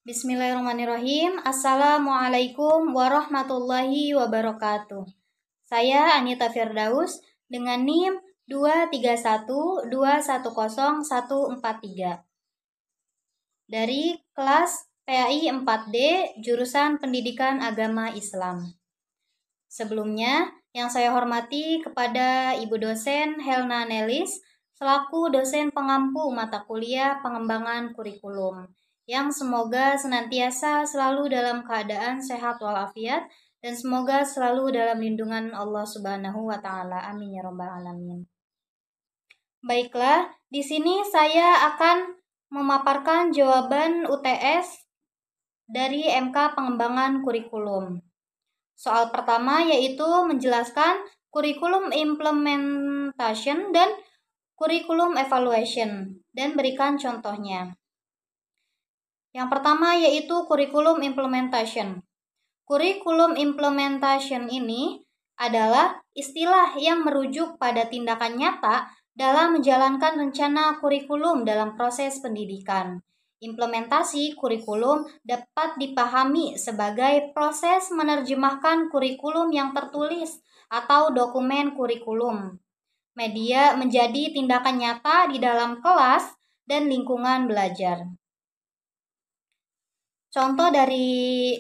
Bismillahirrahmanirrahim. Assalamualaikum warahmatullahi wabarakatuh. Saya Anita Firdaus dengan NIM 231210143 dari kelas PAI 4D jurusan Pendidikan Agama Islam. Sebelumnya, yang saya hormati kepada Ibu dosen Helna Nelis selaku dosen pengampu mata kuliah pengembangan kurikulum, yang semoga senantiasa selalu dalam keadaan sehat walafiat dan semoga selalu dalam lindungan Allah Subhanahu wa taala. Amin ya rabbal alamin. Baiklah, di sini saya akan memaparkan jawaban UTS dari MK Pengembangan Kurikulum. Soal pertama yaitu menjelaskan kurikulum implementation dan kurikulum evaluation dan berikan contohnya. Yang pertama yaitu kurikulum implementation. Kurikulum implementation ini adalah istilah yang merujuk pada tindakan nyata dalam menjalankan rencana kurikulum dalam proses pendidikan. Implementasi kurikulum dapat dipahami sebagai proses menerjemahkan kurikulum yang tertulis atau dokumen kurikulum media menjadi tindakan nyata di dalam kelas dan lingkungan belajar. Contoh dari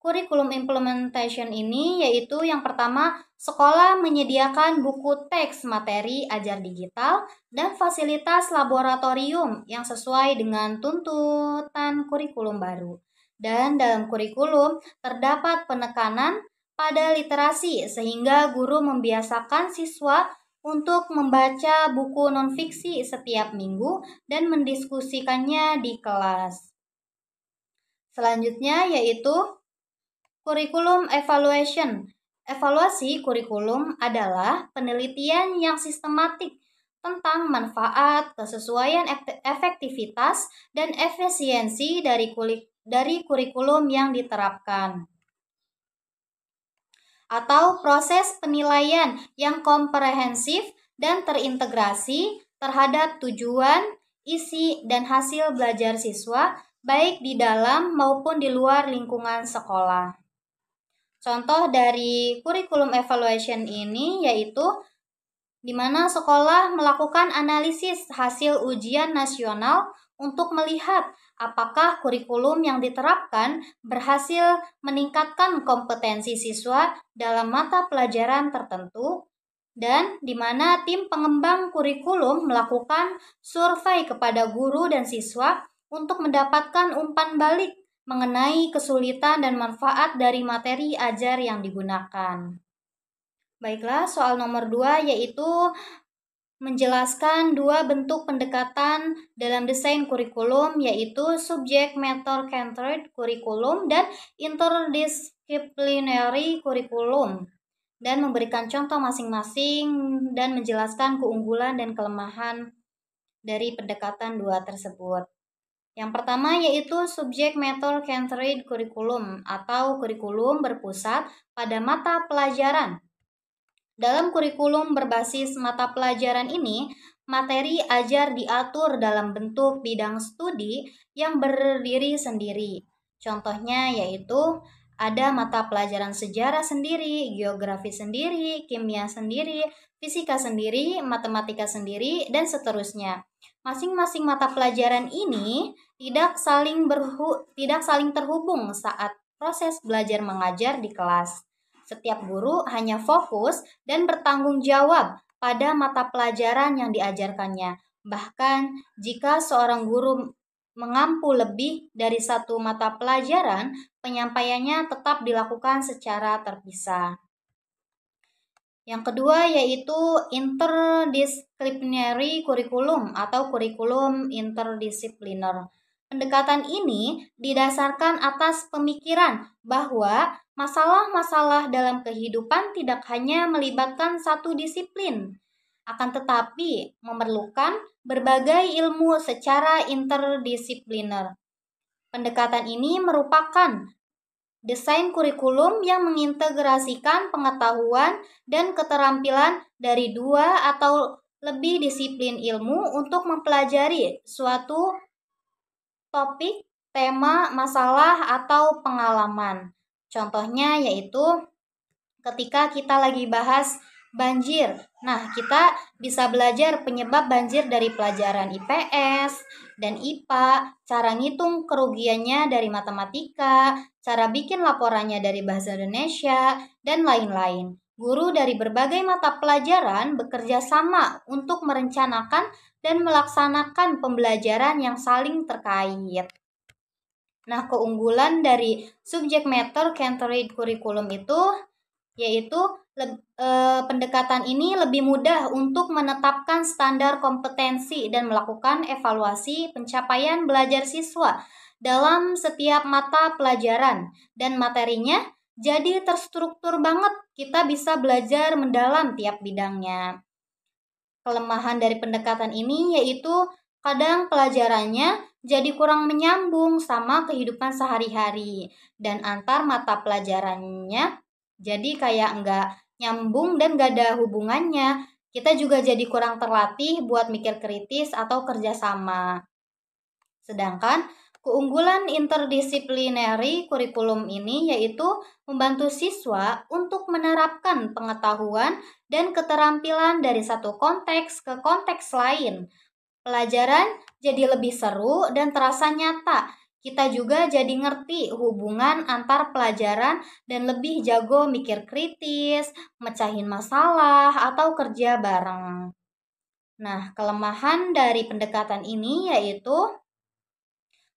kurikulum implementation ini yaitu yang pertama, sekolah menyediakan buku teks materi ajar digital dan fasilitas laboratorium yang sesuai dengan tuntutan kurikulum baru. Dan dalam kurikulum terdapat penekanan pada literasi sehingga guru membiasakan siswa untuk membaca buku non-fiksi setiap minggu dan mendiskusikannya di kelas. Selanjutnya yaitu kurikulum evaluation. Evaluasi kurikulum adalah penelitian yang sistematik tentang manfaat, kesesuaian efektivitas, dan efisiensi dari kurikulum yang diterapkan. Atau proses penilaian yang komprehensif dan terintegrasi terhadap tujuan, isi, dan hasil belajar siswa baik di dalam maupun di luar lingkungan sekolah. Contoh dari kurikulum evaluation ini yaitu di mana sekolah melakukan analisis hasil ujian nasional untuk melihat apakah kurikulum yang diterapkan berhasil meningkatkan kompetensi siswa dalam mata pelajaran tertentu, dan di mana tim pengembang kurikulum melakukan survei kepada guru dan siswa untuk mendapatkan umpan balik mengenai kesulitan dan manfaat dari materi ajar yang digunakan. Baiklah, soal nomor 2 yaitu menjelaskan dua bentuk pendekatan dalam desain kurikulum yaitu subject matter centered kurikulum dan interdisciplinary kurikulum, dan memberikan contoh masing-masing dan menjelaskan keunggulan dan kelemahan dari pendekatan dua tersebut. Yang pertama yaitu subject matter centered kurikulum atau kurikulum berpusat pada mata pelajaran. Dalam kurikulum berbasis mata pelajaran ini, materi ajar diatur dalam bentuk bidang studi yang berdiri sendiri. Contohnya yaitu ada mata pelajaran sejarah sendiri, geografi sendiri, kimia sendiri, fisika sendiri, matematika sendiri, dan seterusnya. Masing-masing mata pelajaran ini tidak saling terhubung saat proses belajar mengajar di kelas. Setiap guru hanya fokus dan bertanggung jawab pada mata pelajaran yang diajarkannya. Bahkan jika seorang guru mengampu lebih dari satu mata pelajaran, penyampaiannya tetap dilakukan secara terpisah. Yang kedua yaitu interdisciplinary kurikulum atau kurikulum interdisipliner. Pendekatan ini didasarkan atas pemikiran bahwa masalah-masalah dalam kehidupan tidak hanya melibatkan satu disiplin, akan tetapi memerlukan berbagai ilmu secara interdisipliner. Pendekatan ini merupakan desain kurikulum yang mengintegrasikan pengetahuan dan keterampilan dari dua atau lebih disiplin ilmu untuk mempelajari suatu topik tema, masalah, atau pengalaman. Contohnya yaitu ketika kita lagi bahas banjir. Nah, kita bisa belajar penyebab banjir dari pelajaran IPS dan IPA, cara ngitung kerugiannya dari matematika, cara bikin laporannya dari bahasa Indonesia, dan lain-lain. Guru dari berbagai mata pelajaran bekerja sama untuk merencanakan dan melaksanakan pembelajaran yang saling terkait. Nah, keunggulan dari subject matter centered curriculum itu yaitu pendekatan ini lebih mudah untuk menetapkan standar kompetensi dan melakukan evaluasi pencapaian belajar siswa dalam setiap mata pelajaran, dan materinya jadi terstruktur banget. Kita bisa belajar mendalam tiap bidangnya. Kelemahan dari pendekatan ini yaitu kadang pelajarannya jadi kurang menyambung sama kehidupan sehari-hari, dan antar mata pelajarannya jadi kayak nggak nyambung dan nggak ada hubungannya. Kita juga jadi kurang terlatih buat mikir kritis atau kerjasama. Sedangkan keunggulan interdisciplinary kurikulum ini yaitu membantu siswa untuk menerapkan pengetahuan dan keterampilan dari satu konteks ke konteks lain. Pelajaran jadi lebih seru dan terasa nyata. Kita juga jadi ngerti hubungan antar pelajaran dan lebih jago mikir kritis, mecahin masalah, atau kerja bareng. Nah, kelemahan dari pendekatan ini yaitu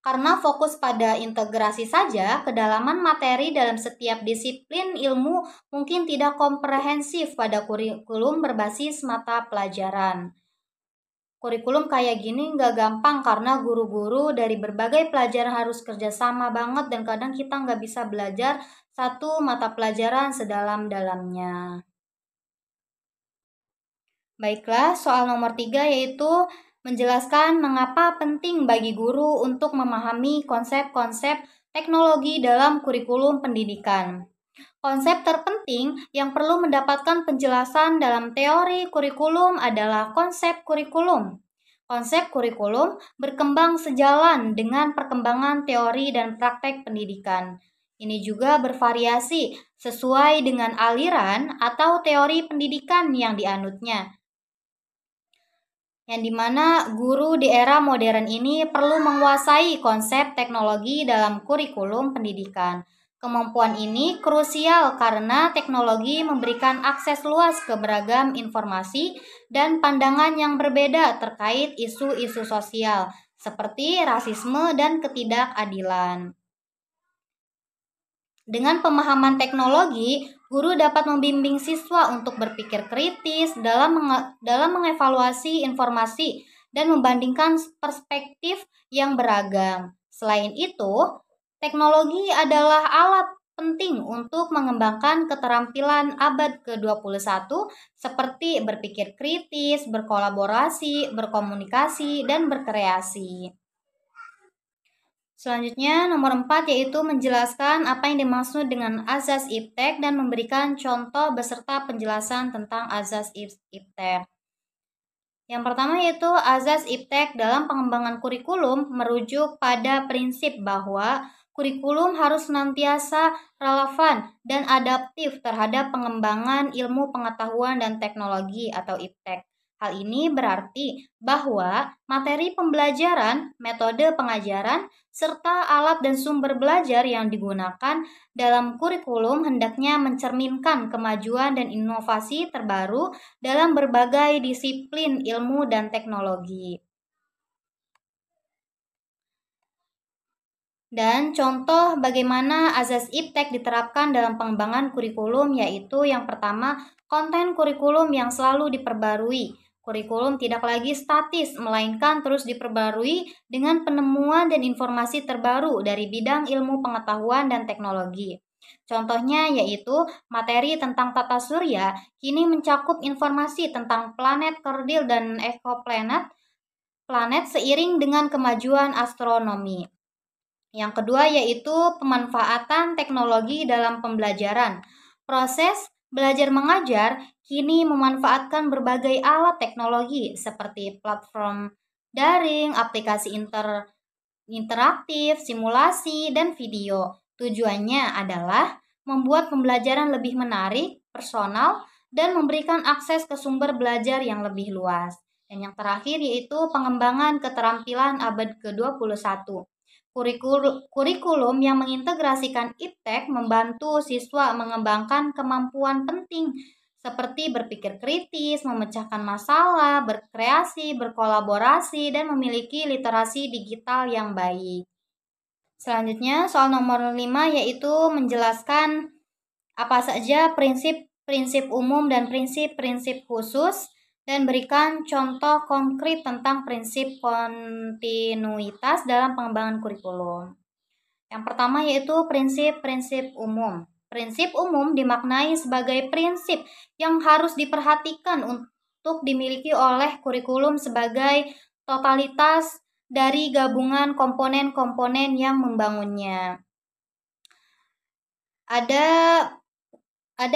karena fokus pada integrasi saja, kedalaman materi dalam setiap disiplin ilmu mungkin tidak komprehensif pada kurikulum berbasis mata pelajaran. Kurikulum kayak gini nggak gampang karena guru-guru dari berbagai pelajaran harus kerjasama banget, dan kadang kita nggak bisa belajar satu mata pelajaran sedalam-dalamnya. Baiklah, soal nomor 3 yaitu menjelaskan mengapa penting bagi guru untuk memahami konsep-konsep teknologi dalam kurikulum pendidikan. Konsep terpenting yang perlu mendapatkan penjelasan dalam teori kurikulum adalah konsep kurikulum. Konsep kurikulum berkembang sejalan dengan perkembangan teori dan praktek pendidikan. Ini juga bervariasi sesuai dengan aliran atau teori pendidikan yang dianutnya, yang dimana guru di era modern ini perlu menguasai konsep teknologi dalam kurikulum pendidikan. Kemampuan ini krusial karena teknologi memberikan akses luas ke beragam informasi dan pandangan yang berbeda terkait isu-isu sosial, seperti rasisme dan ketidakadilan. Dengan pemahaman teknologi, guru dapat membimbing siswa untuk berpikir kritis dalam mengevaluasi informasi dan membandingkan perspektif yang beragam. Selain itu, teknologi adalah alat penting untuk mengembangkan keterampilan abad ke-21 seperti berpikir kritis, berkolaborasi, berkomunikasi, dan berkreasi. Selanjutnya, nomor 4 yaitu menjelaskan apa yang dimaksud dengan azas iptek dan memberikan contoh beserta penjelasan tentang azas iptek. Yang pertama yaitu azas iptek dalam pengembangan kurikulum merujuk pada prinsip bahwa kurikulum harus senantiasa relevan dan adaptif terhadap pengembangan ilmu pengetahuan dan teknologi atau iptek. Hal ini berarti bahwa materi pembelajaran, metode pengajaran, serta alat dan sumber belajar yang digunakan dalam kurikulum hendaknya mencerminkan kemajuan dan inovasi terbaru dalam berbagai disiplin ilmu dan teknologi. Dan contoh bagaimana azas iptek diterapkan dalam pengembangan kurikulum yaitu yang pertama, konten kurikulum yang selalu diperbarui. Kurikulum tidak lagi statis, melainkan terus diperbarui dengan penemuan dan informasi terbaru dari bidang ilmu pengetahuan dan teknologi. Contohnya yaitu materi tentang tata surya kini mencakup informasi tentang planet kerdil dan ekoplanet planet seiring dengan kemajuan astronomi. Yang kedua yaitu pemanfaatan teknologi dalam pembelajaran. Proses belajar mengajar kini memanfaatkan berbagai alat teknologi seperti platform daring, aplikasi interaktif, simulasi, dan video. Tujuannya adalah membuat pembelajaran lebih menarik, personal, dan memberikan akses ke sumber belajar yang lebih luas. Dan yang terakhir yaitu pengembangan keterampilan abad ke-21. Kurikulum yang mengintegrasikan iptek membantu siswa mengembangkan kemampuan penting seperti berpikir kritis, memecahkan masalah, berkreasi, berkolaborasi, dan memiliki literasi digital yang baik. Selanjutnya, soal nomor 5 yaitu menjelaskan apa saja prinsip-prinsip umum dan prinsip-prinsip khusus dan berikan contoh konkret tentang prinsip kontinuitas dalam pengembangan kurikulum. Yang pertama yaitu prinsip-prinsip umum. Prinsip umum dimaknai sebagai prinsip yang harus diperhatikan untuk dimiliki oleh kurikulum sebagai totalitas dari gabungan komponen-komponen yang membangunnya. Ada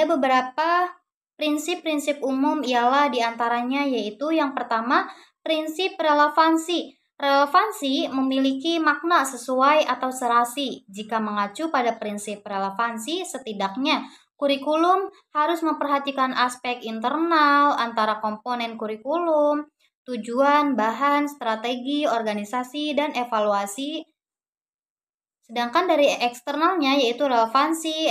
beberapa prinsip-prinsip umum ialah diantaranya yaitu yang pertama prinsip relevansi. Relevansi memiliki makna sesuai atau serasi. Jika mengacu pada prinsip relevansi, setidaknya kurikulum harus memperhatikan aspek internal antara komponen kurikulum, tujuan, bahan, strategi, organisasi, dan evaluasi. Sedangkan dari eksternalnya yaitu relevansi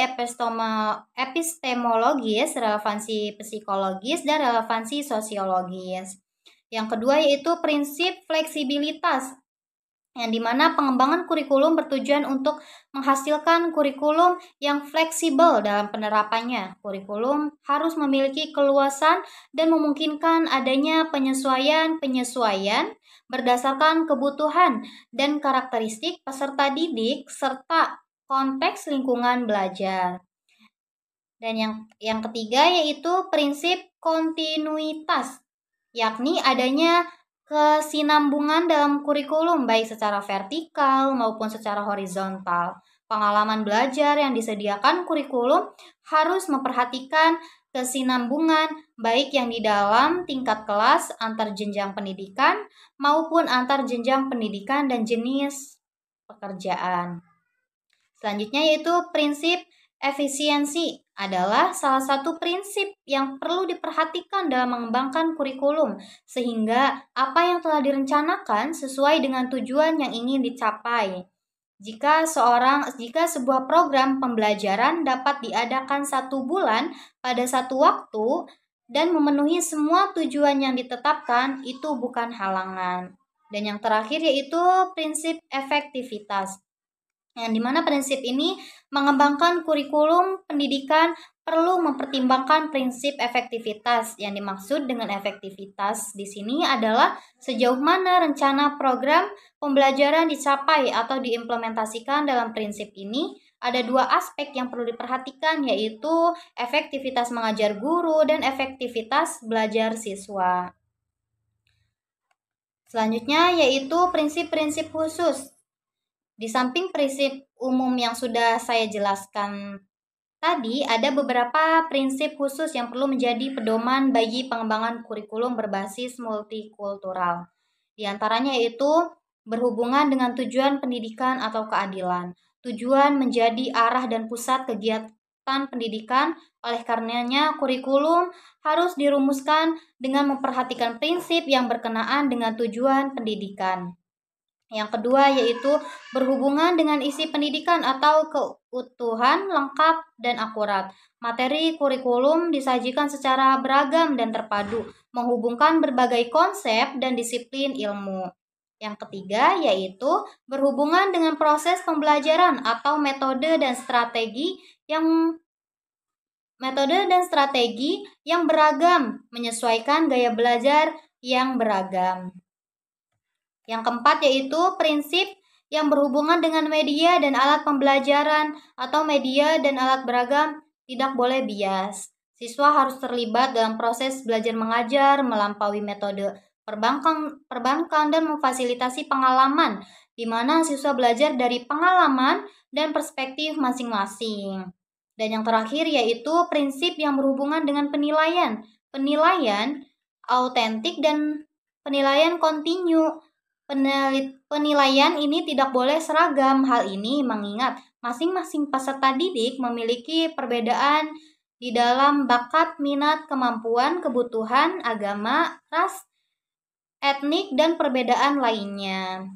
epistemologis, relevansi psikologis, dan relevansi sosiologis. Yang kedua yaitu prinsip fleksibilitas, yang dimana pengembangan kurikulum bertujuan untuk menghasilkan kurikulum yang fleksibel dalam penerapannya. Kurikulum harus memiliki keluasan dan memungkinkan adanya penyesuaian berdasarkan kebutuhan dan karakteristik peserta didik serta konteks lingkungan belajar. Dan yang ketiga yaitu prinsip kontinuitas, yakni adanya kesinambungan dalam kurikulum baik secara vertikal maupun secara horizontal. Pengalaman belajar yang disediakan kurikulum harus memperhatikan kesinambungan baik yang di dalam tingkat kelas, antar jenjang pendidikan, maupun antar jenjang pendidikan dan jenis pekerjaan. Selanjutnya yaitu prinsip efisiensi adalah salah satu prinsip yang perlu diperhatikan dalam mengembangkan kurikulum sehingga apa yang telah direncanakan sesuai dengan tujuan yang ingin dicapai. Jika sebuah program pembelajaran dapat diadakan 1 bulan pada satu waktu dan memenuhi semua tujuan yang ditetapkan, itu bukan halangan. Dan yang terakhir yaitu prinsip efektivitas, yang dimana prinsip ini mengembangkan kurikulum pendidikan perlu mempertimbangkan prinsip efektivitas. Yang dimaksud dengan efektivitas di sini adalah sejauh mana rencana program pembelajaran dicapai atau diimplementasikan. Dalam prinsip ini ada 2 aspek yang perlu diperhatikan, yaitu efektivitas mengajar guru dan efektivitas belajar siswa. Selanjutnya yaitu prinsip-prinsip khusus. Di samping prinsip umum yang sudah saya jelaskan tadi, ada beberapa prinsip khusus yang perlu menjadi pedoman bagi pengembangan kurikulum berbasis multikultural. Di antaranya yaitu berhubungan dengan tujuan pendidikan atau keadilan. Tujuan menjadi arah dan pusat kegiatan pendidikan, oleh karenanya kurikulum harus dirumuskan dengan memperhatikan prinsip yang berkenaan dengan tujuan pendidikan. Yang kedua yaitu berhubungan dengan isi pendidikan atau keutuhan, lengkap, dan akurat. Materi kurikulum disajikan secara beragam dan terpadu, menghubungkan berbagai konsep dan disiplin ilmu. Yang ketiga yaitu berhubungan dengan proses pembelajaran atau metode dan strategi yang beragam, menyesuaikan gaya belajar yang beragam. Yang keempat yaitu prinsip yang berhubungan dengan media dan alat pembelajaran atau media dan alat beragam tidak boleh bias. Siswa harus terlibat dalam proses belajar mengajar melampaui metode perbankan dan memfasilitasi pengalaman, di mana siswa belajar dari pengalaman dan perspektif masing-masing. Dan yang terakhir yaitu prinsip yang berhubungan dengan penilaian autentik dan penilaian kontinu. Penilaian ini tidak boleh seragam. Hal ini mengingat masing-masing peserta didik memiliki perbedaan di dalam bakat, minat, kemampuan, kebutuhan, agama, ras, etnik, dan perbedaan lainnya.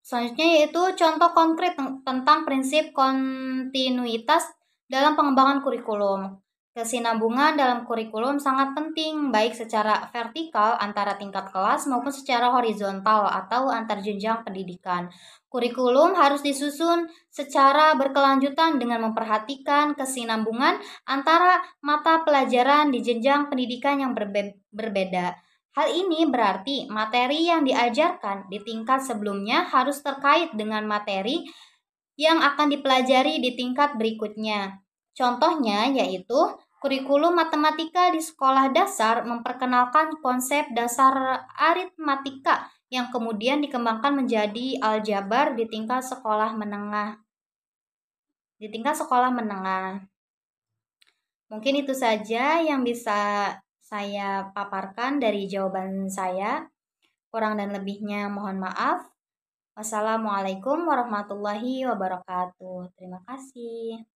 Selanjutnya yaitu contoh konkret tentang prinsip kontinuitas dalam pengembangan kurikulum. Kesinambungan dalam kurikulum sangat penting, baik secara vertikal antara tingkat kelas maupun secara horizontal atau antar jenjang pendidikan. Kurikulum harus disusun secara berkelanjutan dengan memperhatikan kesinambungan antara mata pelajaran di jenjang pendidikan yang berbeda. Hal ini berarti materi yang diajarkan di tingkat sebelumnya harus terkait dengan materi yang akan dipelajari di tingkat berikutnya. Contohnya yaitu kurikulum matematika di sekolah dasar memperkenalkan konsep dasar aritmatika yang kemudian dikembangkan menjadi aljabar di tingkat sekolah menengah. Mungkin itu saja yang bisa saya paparkan dari jawaban saya. Kurang dan lebihnya mohon maaf. Wassalamualaikum warahmatullahi wabarakatuh. Terima kasih.